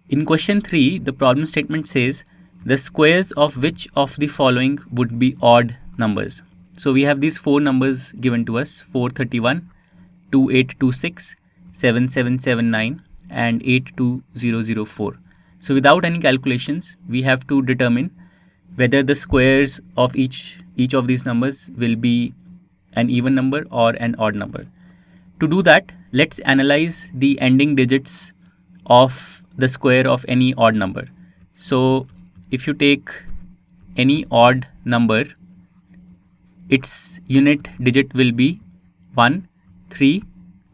In question 3, the problem statement says the squares of which of the following would be odd numbers. So we have these 4 numbers given to us: 431, 2826, 7779 and 82004. So without any calculations, we have to determine whether the squares of each of these numbers will be an even number or an odd number. To do that, let's analyze the ending digits of the square of any odd number. So if you take any odd number, its unit digit will be 1, 3,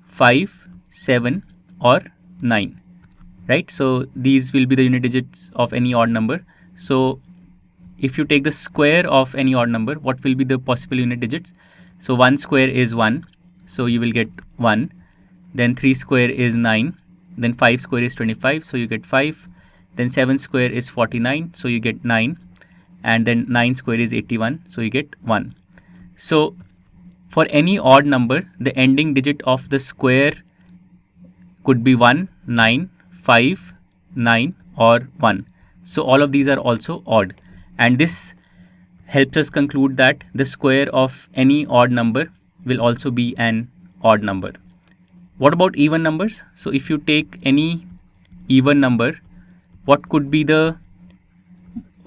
5, 7 or 9, right? So these will be the unit digits of any odd number. So if you take the square of any odd number, what will be the possible unit digits? So 1 square is 1, so you will get 1. Then 3 square is 9. Then 5 square is 25, so you get 5. Then 7 square is 49, so you get 9. And then 9 square is 81, so you get 1. So for any odd number, the ending digit of the square could be 1, 9, 5, 9 or 1. So all of these are also odd. And this helps us conclude that the square of any odd number will also be an odd number. What about even numbers? So if you take any even number, what could be the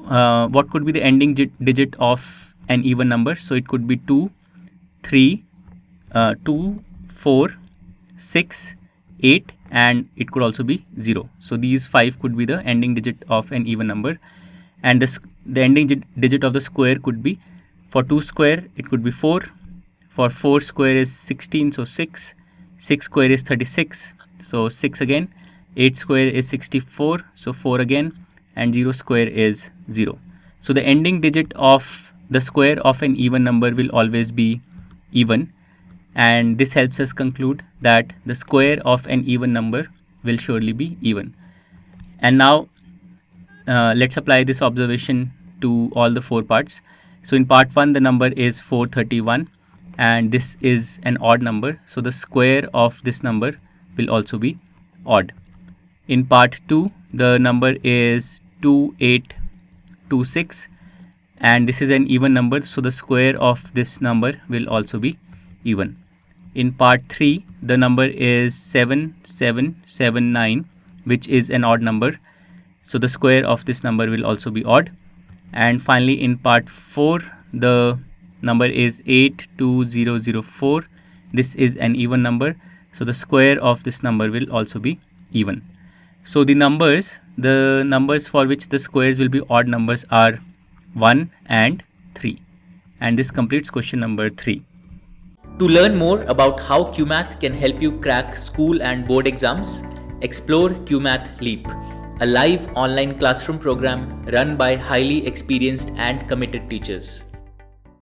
ending digit of an even number? So it could be 2, 3, 2, 4, 6, 8 and it could also be 0. So these 5 could be the ending digit of an even number, and the ending digit of the square could be, for 2 square it could be 4, for 4 square is 16, so 6, 6 square is 36, so 6 again, 8 square is 64, so 4 again, and 0 square is 0. So the ending digit of the square of an even number will always be even, and this helps us conclude that the square of an even number will surely be even. And now let's apply this observation to all the 4 parts. So in part 1, the number is 431 and this is an odd number, so the square of this number will also be odd. In part 2, the number is 2826 and this is an even number, so the square of this number will also be even. In part 3, the number is 7779, which is an odd number, so the square of this number will also be odd. And finally in part 4, the number is 82004. This is an even number, so the square of this number will also be even. So the numbers for which the squares will be odd numbers are 1 and 3. And this completes question number 3. To learn more about how QMath can help you crack school and board exams, explore QMath Leap, a live online classroom program run by highly experienced and committed teachers.